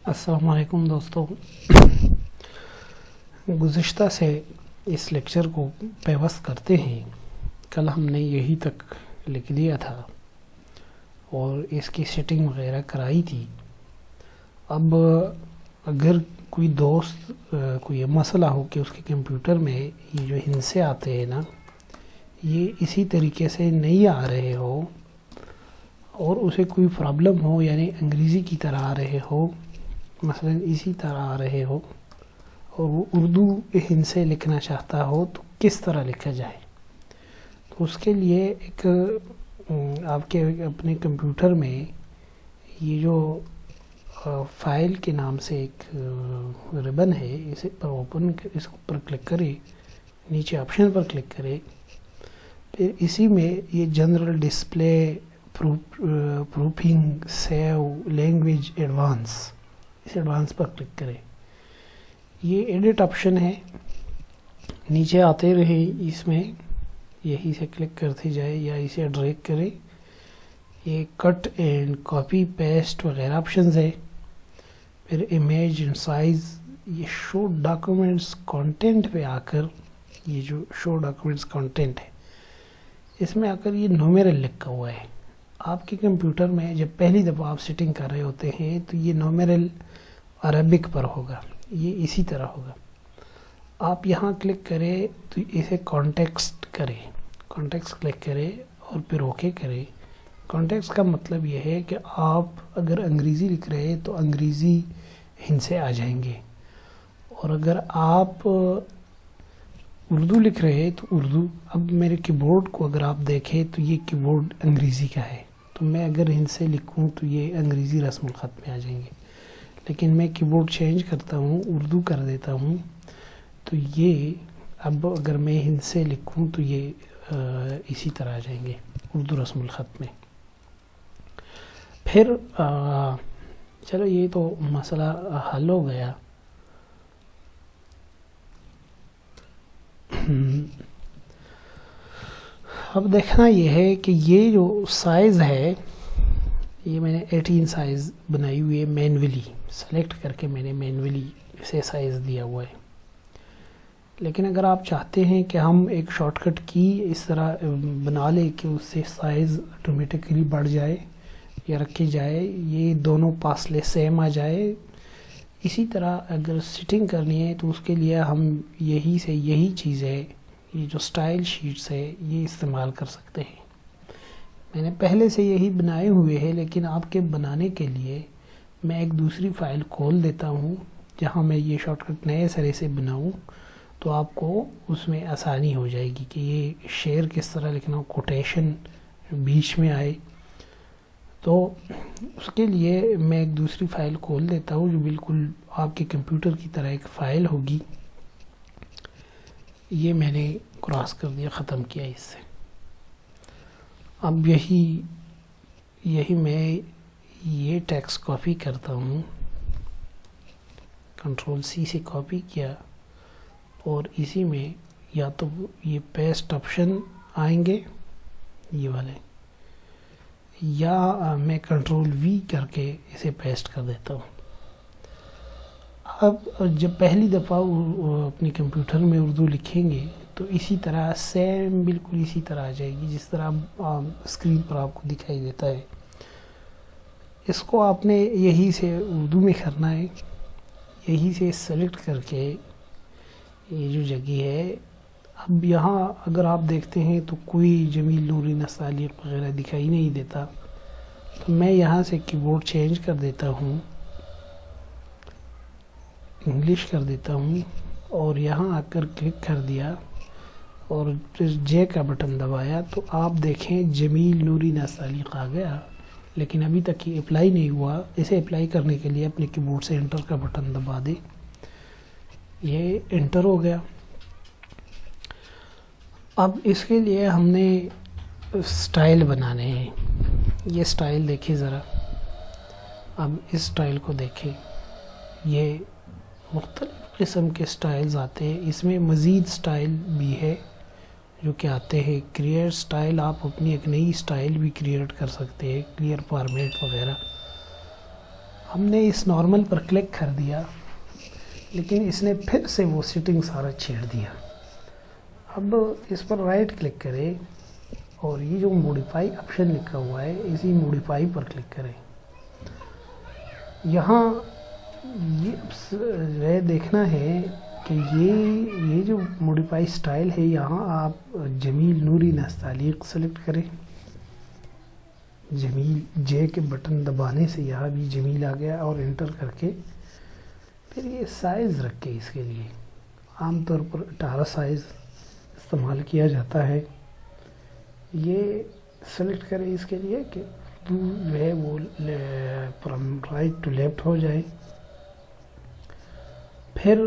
السلام علیکم دوستوں، گزشتہ سے اس لیکچر کو پیوست کرتے ہیں۔ کل ہم نے یہی تک لکھ دیا تھا اور اس کی سیٹنگ وغیرہ کرائی تھی۔ اب اگر کوئی دوست کوئی یہ مسئلہ ہو کہ اس کے کمپیوٹر میں یہ جو ہندسے آتے ہیں نا، یہ اسی طریقے سے نہیں آ رہے ہو اور اسے کوئی پرابلم ہو، یعنی انگریزی کی طرح آ رہے ہو، مثلا اسی طرح آ رہے ہو، اور وہ اردو ہندسے لکھنا چاہتا ہو تو کس طرح لکھا جائے، تو اس کے لیے ایک آپ کے اپنے کمپیوٹر میں یہ جو فائل کے نام سے ایک ربن ہے، اسے پر اس پر کلک کرے، نیچے آپشن پر کلک کرے، پھر اسی میں یہ general display proofing save language advance, اس ایڈوانس پر کلک کرے۔ یہ ایڈٹ آپشن ہے، نیچے آتے رہے، اس میں یہی سے کلک کرتے جائے یا اسے ڈریگ کرے۔ یہ کٹ اینڈ کاپی پیسٹ وغیرہ آپشنز ہے۔ پھر امیج اینڈ سائز، یہ شو ڈاکومنٹس کانٹینٹ پہ آ کر، یہ جو شو ڈاکومنٹس کانٹینٹ ہے، اس میں آ کر یہ نومیرل لکھا ہوا ہے۔ آپ کے کمپیوٹر میں جب پہلی دفعہ آپ سیٹنگ کر رہے ہوتے ہیں تو یہ نومیرل عربک پر ہوگا، یہ اسی طرح ہوگا۔ آپ یہاں کلک کریں تو اسے کانٹیکسٹ کریں، کانٹیکسٹ کلک کریں اور پھر اوکے کریں۔ کانٹیکسٹ کا مطلب یہ ہے کہ آپ اگر انگریزی لکھ رہے ہیں تو انگریزی ہندسے آ جائیں گے، اور اگر آپ اردو لکھ رہے ہیں تو اردو۔ اب میرے کی بورڈ کو اگر آپ دیکھیں تو یہ کی بورڈ انگریزی کا ہے، تو میں اگر ہندسے لکھوں تو یہ انگریزی رسم الخط میں آ جائیں گے، لیکن میں کی بورڈ چینج کرتا ہوں، اردو کر دیتا ہوں، تو یہ اب اگر میں ہندسے لکھوں تو یہ اسی طرح آ جائیں گے اردو رسم الخط میں۔ پھر چلو یہ تو مسئلہ حل ہو گیا۔ اب دیکھنا یہ ہے کہ یہ جو سائز ہے، یہ میں نے 18 سائز بنائی ہوئی ہے، مینولی سلیکٹ کر کے میں نے مینولی اسے سائز دیا ہوا ہے۔ لیکن اگر آپ چاہتے ہیں کہ ہم ایک شارٹ کٹ کی اس طرح بنا لیں کہ اس سے سائز آٹومیٹکلی بڑھ جائے یا رکھی جائے، یہ دونوں فاصلے سیم آ جائے، اسی طرح اگر سیٹنگ کرنی ہے تو اس کے لیے ہم یہی چیز ہے، یہ جو سٹائل شیٹس ہے یہ استعمال کر سکتے ہیں۔ میں نے پہلے سے یہی بنائے ہوئے ہیں، لیکن آپ کے بنانے کے لیے میں ایک دوسری فائل کھول دیتا ہوں جہاں میں یہ شارٹ کٹ نئے سرے سے بناؤں، تو آپ کو اس میں آسانی ہو جائے گی کہ یہ شعر کس طرح لکھنا ہو، کوٹیشن بیچ میں آئے۔ تو اس کے لیے میں ایک دوسری فائل کھول دیتا ہوں جو بالکل آپ کے کمپیوٹر کی طرح ایک فائل ہوگی۔ یہ میں نے کراس کر دیا، ختم کیا اس سے۔ اب یہی میں یہ ٹیکسٹ کاپی کرتا ہوں، کنٹرول سی سے کاپی کیا، اور اسی میں یا تو یہ پیسٹ آپشن آئیں گے یہ والے، یا میں کنٹرول وی کر کے اسے پیسٹ کر دیتا ہوں۔ اب جب پہلی دفعہ اپنے کمپیوٹر میں اردو لکھیں گے تو اسی طرح سیم بالکل اسی طرح آ جائے گی جس طرح اسکرین پر آپ کو دکھائی دیتا ہے۔ اس کو آپ نے یہی سے اردو میں کرنا ہے، یہی سے سلیکٹ کر کے یہ جو جگہ ہے۔ اب یہاں اگر آپ دیکھتے ہیں تو کوئی جمیل نوری نستعلیق وغیرہ دکھائی نہیں دیتا، تو میں یہاں سے کی بورڈ چینج کر دیتا ہوں، انگلش کر دیتا ہوں، اور یہاں آ کر کلک کر دیا اور پھر جے کا بٹن دبایا تو آپ دیکھیں جمیل نوری نستعلیق آ گیا، لیکن ابھی تک یہ اپلائی نہیں ہوا۔ اسے اپلائی کرنے کے لیے اپنے کی بورڈ سے انٹر کا بٹن دبا دیں، یہ انٹر ہو گیا۔ اب اس کے لیے ہم نے سٹائل بنانے ہیں۔ یہ سٹائل دیکھیں ذرا، اب اس سٹائل کو دیکھیں، یہ مختلف قسم کے سٹائلز آتے ہیں، اس میں مزید سٹائل بھی ہے جو کہ آتے ہیں۔ کریئٹ سٹائل، آپ اپنی ایک نئی سٹائل بھی کریئٹ کر سکتے ہیں، کلیئر فارمیٹ وغیرہ۔ ہم نے اس نارمل پر کلک کر دیا لیکن اس نے پھر سے وہ سیٹنگ سارا چھیڑ دیا. اب اس پر رائٹ کلک کریں اور یہ جو موڈیفائی آپشن لکھا ہوا ہے اسی موڈیفائی پر کلک کریں. یہاں یہ دیکھنا ہے کہ یہ جو موڈیفائی سٹائل ہے یہاں آپ جمیل نوری نستعلیق سلیکٹ کریں. جمیل جے کے بٹن دبانے سے یہاں بھی جمیل آ گیا اور انٹر کر کے پھر یہ سائز رکھے. اس کے لیے عام طور پر 18 سائز استعمال کیا جاتا ہے. یہ سلیکٹ کریں اس کے لیے کہ جو ہے وہ فرام رائٹ ٹو لیفٹ ہو جائے. پھر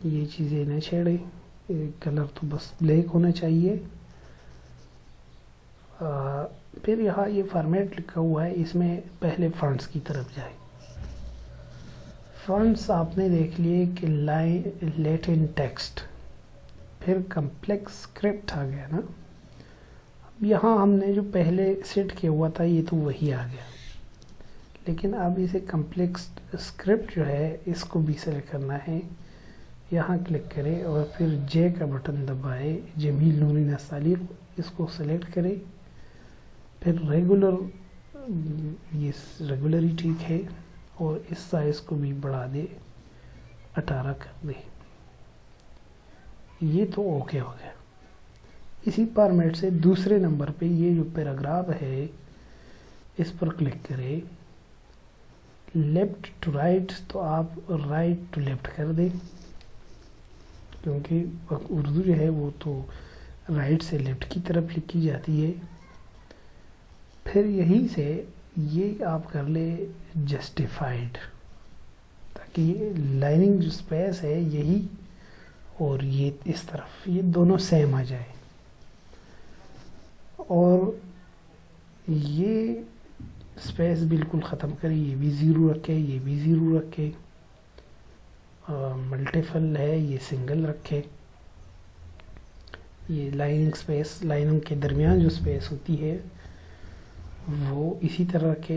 یہ چیزیں نہ چھیڑیں. کلر تو بس بلیک ہونا چاہیے. پھر یہاں یہ فارمیٹ لکھا ہوا ہے اس میں پہلے فونٹس کی طرف جائیں. فونٹس آپ نے دیکھ لیے کہ لیٹن ٹیکسٹ پھر کمپلیکس اسکرپٹ آ گیا نا. اب یہاں ہم نے جو پہلے سیٹ کیا ہوا تھا یہ تو وہی آ گیا لیکن اب اسے کمپلیکس اسکرپٹ جو ہے اس کو بھی سلیکٹ کرنا ہے. یہاں کلک کریں اور پھر جے کا بٹن دبائے. جمیل نوری نستعلیق اس کو سلیکٹ کریں. پھر ریگولر ہی ٹھیک ہے اور اس سائز کو بھی بڑھا دے 18 کر دے. یہ تو اوکے ہو گیا. اسی فارمیٹ سے دوسرے نمبر پہ یہ جو پیراگراف ہے اس پر کلک کریں. لیفٹ ٹو رائٹ تو آپ رائٹ ٹو لیفٹ کر دیں کیونکہ اردو جو ہے وہ تو رائٹ سے لیفٹ کی طرف لکھی جاتی ہے. پھر یہی سے یہ آپ کر لیں جسٹیفائڈ تاکہ یہ لائننگ جو اسپیس ہے یہی اور یہ اس طرف یہ دونوں سیم آ جائے. اور یہ اسپیس بالکل ختم کریں. یہ بھی 0 رکھے یہ بھی 0 رکھے. ملٹیپل ہے یہ سنگل رکھے. یہ لائننگ اسپیس لائنوں کے درمیان جو اسپیس ہوتی ہے وہ اسی طرح کے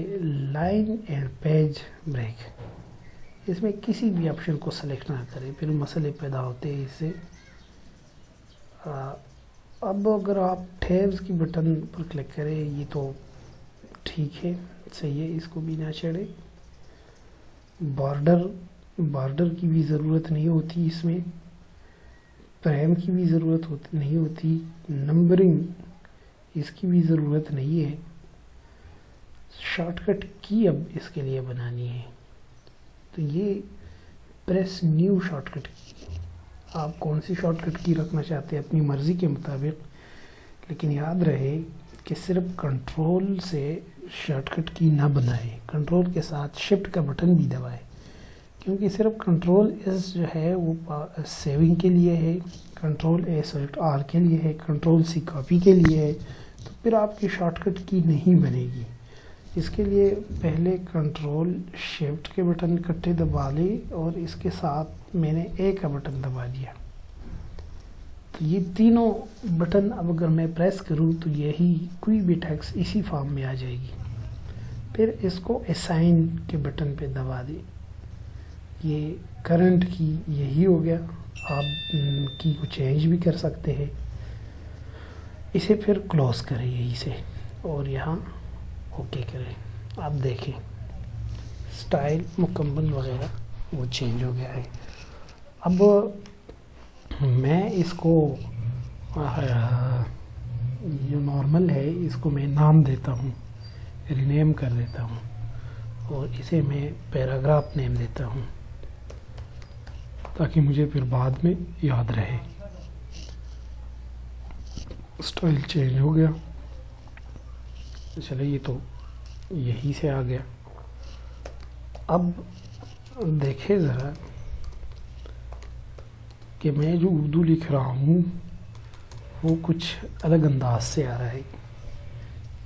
لائن اینڈ پیج بریک اس میں کسی بھی آپشن کو سلیکٹ نہ کریں پھر مسئلے پیدا ہوتے ہیں اس سے. اب اگر آپ ٹیبز کی بٹن پر کلک کریں یہ تو ٹھیک ہے صحیح ہے. اس کو بھی نہ چھیڑیں. بارڈر کی بھی ضرورت نہیں ہوتی اس میں. پریم کی بھی ضرورت نہیں ہوتی. نمبرنگ اس کی بھی ضرورت نہیں ہے. شارٹ کٹ کی اب اس کے لیے بنانی ہے تو یہ پریس نیو شارٹ کٹ کی. آپ کون سی شارٹ کٹ کی رکھنا چاہتے ہیں اپنی مرضی کے مطابق لیکن یاد رہے کہ صرف کنٹرول سے شارٹ کٹ کی نہ بنائیں. کنٹرول کے ساتھ شفٹ کا بٹن بھی دبائیں کیونکہ صرف کنٹرول ایس جو ہے وہ سیونگ کے لیے ہے. کنٹرول اے سلیکٹ آل کے لیے ہے. کنٹرول سی کاپی کے لیے ہے. تو پھر آپ کی شارٹ کٹ کی نہیں بنے گی. اس کے لیے پہلے کنٹرول شفٹ کے بٹن اکٹھے دبا لیں اور اس کے ساتھ میں نے اے کا بٹن دبا دیا. تو یہ تینوں بٹن اب اگر میں پریس کروں تو یہی کوئی بھی ٹیکسٹ اسی فارم میں آ جائے گی. پھر اس کو اسائن کے بٹن پہ دبا دیں. یہ کرنٹ کی یہی ہو گیا. آپ کی کو چینج بھی کر سکتے ہیں. اسے پھر کلوز کریں یہی سے اور یہاں اوکے کریں. آپ دیکھیں سٹائل مکمل وغیرہ وہ چینج ہو گیا ہے. اب میں اس کو جو نارمل ہے اس کو میں نام دیتا ہوں رینیم کر دیتا ہوں اور اسے میں پیراگراف نیم دیتا ہوں تاکہ مجھے پھر بعد میں یاد رہے. سٹائل چینج ہو گیا. چلے یہ تو یہی سے آ گیا. اب دیکھیں ذرا کہ میں جو اردو لکھ رہا ہوں وہ کچھ الگ انداز سے آ رہا ہے.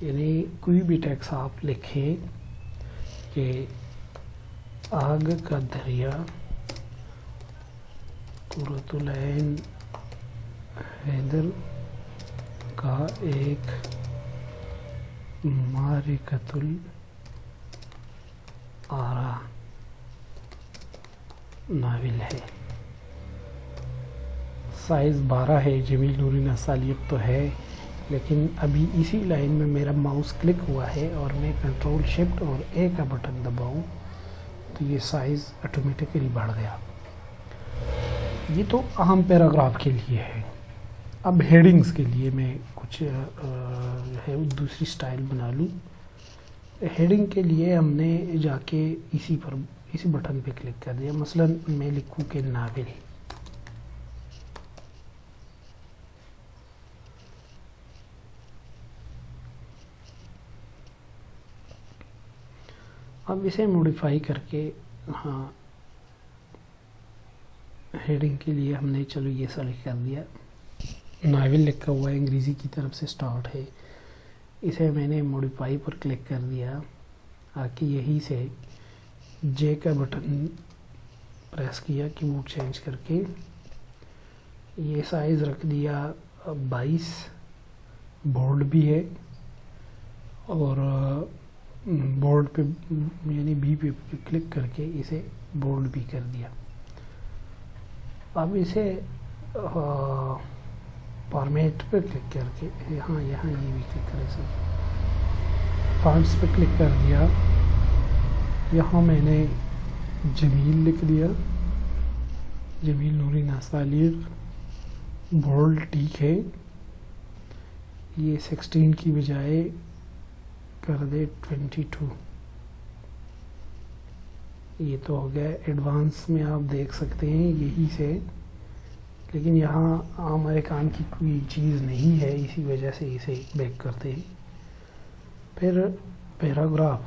یعنی کوئی بھی ٹیکسٹ آپ لکھیں کہ آگ کا دریا قرۃ العین حیدر کا ایک معرکۃ آرا ناول ہے، سائز 12 ہے، جمیل نوری نستعلیق تو ہے، لیکن ابھی اسی لائن میں میرا ماؤس کلک ہوا ہے اور میں کنٹرول شفٹ اور اے کا بٹن دباؤں تو یہ سائز آٹومیٹکلی بڑھ گیا۔ یہ تو عام پیراگراف کے لیے ہے۔ اب ہیڈنگز کے لیے میں کچھ ہے دوسری سٹائل بنا لوں۔ ہیڈنگ کے لیے ہم نے جا کے اسی بٹن پہ کلک کر دیا، مثلا میں لکھوں کہ ناول، اب اسے موڈیفائی کر کے ہاں ہیڈنگ کے لیے ہم نے چلو یہ سلیکٹ کر دیا، ناول لکھا ہوا ہے، انگریزی کی طرف سے سٹارٹ ہے، اسے میں نے موڈیفائی پر کلک کر دیا، آ کے یہی سے جے کا بٹن پریس کیا کی بورڈ چینج کر کے، یہ سائز رکھ دیا 22، بولڈ بھی ہے، اور بورڈ پہ یعنی بی پہ کلک کر کے اسے بولڈ بھی کر دیا۔ اب اسے فارمیٹ پہ کلک کر کے یہاں یہ بھی کلک کرے سر، فونٹس پہ کلک کر دیا، یہاں میں نے جمیل لکھ دیا، جمیل نوری نستعلیق، بولڈ ٹھیک ہے، یہ 16 کی بجائے کر دے 22، یہ تو ہو گیا۔ ایڈوانس میں آپ دیکھ سکتے ہیں یہی سے، لیکن یہاں ہمارے کام کی کوئی چیز نہیں ہے، اسی وجہ سے اسے بیک کرتے ہیں۔ پھر پیراگراف،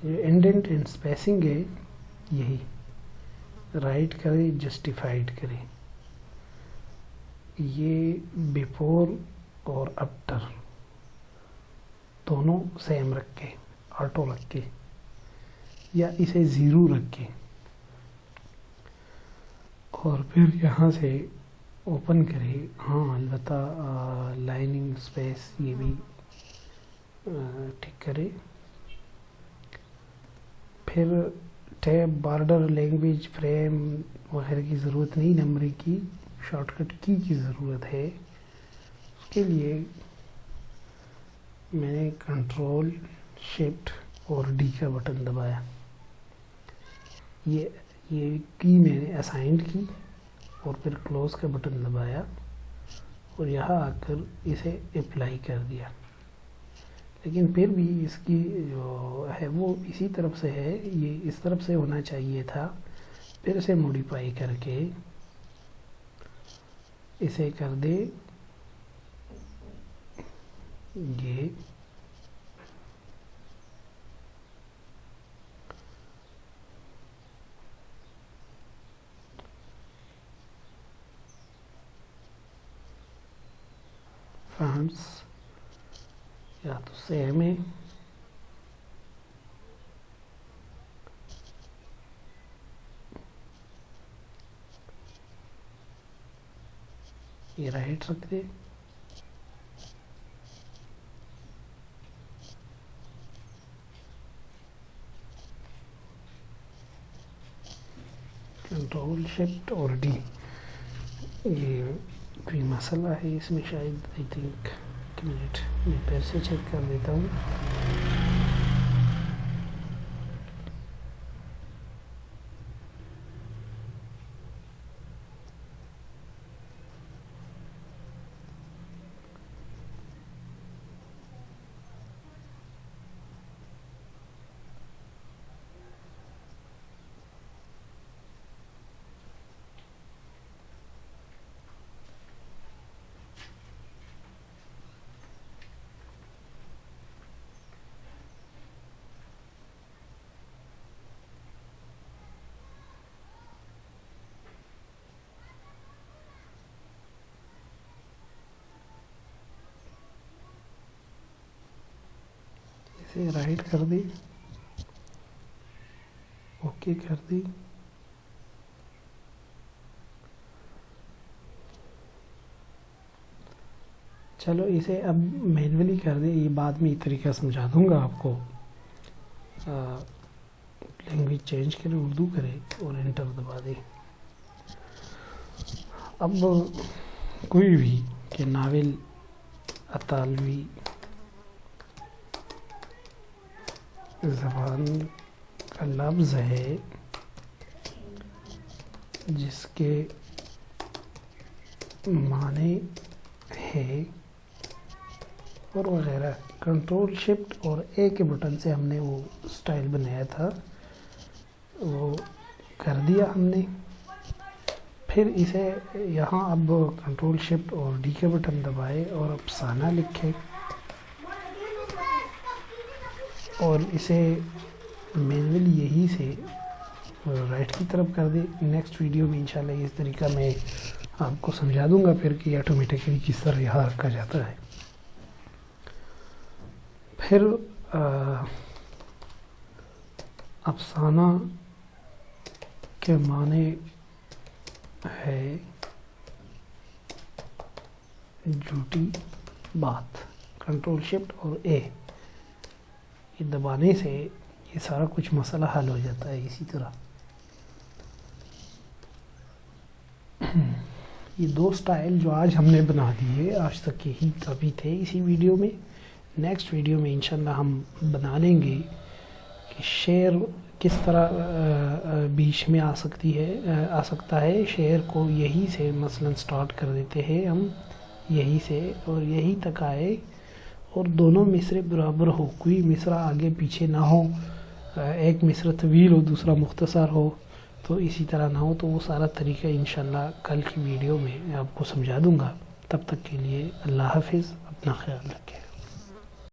یہ انڈینٹ اینڈ اسپیسنگ ہے، یہی رائٹ کرے جسٹیفائڈ کرے، یہ بیفور اور آفٹر دونوں سیم رکھے، آٹو رکھ کے یا اسے 0 رکھ کے، اور پھر یہاں سے اوپن کرے، ہاں البتہ لائننگ سپیس یہ بھی ٹھیک کرے۔ پھر ٹیب، بارڈر، لینگویج، فریم وغیرہ کی ضرورت نہیں، نمبرنگ کی شارٹ کٹ کی ضرورت ہے، اس کے لیے میں نے کنٹرول شفٹ اور ڈی کا بٹن دبایا، یہ کی میں نے اسائنڈ کی اور پھر کلوز کا بٹن دبایا اور یہاں آ کر اسے اپلائی کر دیا، لیکن پھر بھی اس کی جو ہے وہ اسی طرف سے ہے، یہ اس طرف سے ہونا چاہیے تھا، پھر اسے موڈیفائی کر کے اسے کر دے یہ فونٹس یا تو سیم ہے، یہ رائٹ رکھ دے، کنٹرول شفٹ اور ڈی۔ یہ کوئی مسئلہ ہے اس میں شاید، آئی تھنک، ایک منٹ میں پھر سے چیک کر دیتا ہوں۔ اسے رائٹ کر دی، اوکے کر دی، چلو اسے اب مینولی کر دیں، یہ بعد میں یہ طریقہ سمجھا دوں گا آپ کو۔ لینگویج چینج کرے، اردو کرے اور انٹر دبا دے۔ اب کوئی بھی کہ ناول اطالوی زبان کا لفظ ہے جس کے معنی ہے اور وغیرہ، کنٹرول شفٹ اور اے کے بٹن سے ہم نے وہ سٹائل بنایا تھا، وہ کر دیا ہم نے۔ پھر اسے یہاں اب کنٹرول شفٹ اور ڈی کے بٹن دبائے اور افسانہ لکھے اور اسے مینولی یہی سے رائٹ کی طرف کر دے۔ نیکسٹ ویڈیو میں انشاءاللہ اس طریقہ میں آپ کو سمجھا دوں گا پھر کہ آٹومیٹکلی کس طرح یہاں رکھا جاتا ہے۔ پھر افسانہ کے معنی ہے جھوٹی بات۔ کنٹرول شفٹ اور اے یہ دبانے سے یہ سارا کچھ مسئلہ حل ہو جاتا ہے۔ اسی طرح یہ دو سٹائل جو آج ہم نے بنا دیے، آج تک یہی کافی تھے اسی ویڈیو میں۔ نیکسٹ ویڈیو میں انشاءاللہ ہم بنا لیں گے کہ شعر کس طرح بیچ میں آ سکتا ہے۔ شعر کو یہی سے مثلا سٹارٹ کر دیتے ہیں ہم، یہی سے اور یہی تک آئے اور دونوں مصرے برابر ہو، کوئی مصرع آگے پیچھے نہ ہو، ایک مصرع طویل ہو دوسرا مختصر ہو، تو اسی طرح نہ ہو، تو وہ سارا طریقہ انشاءاللہ کل کی ویڈیو میں آپ کو سمجھا دوں گا۔ تب تک کے لیے اللہ حافظ، اپنا خیال رکھیں۔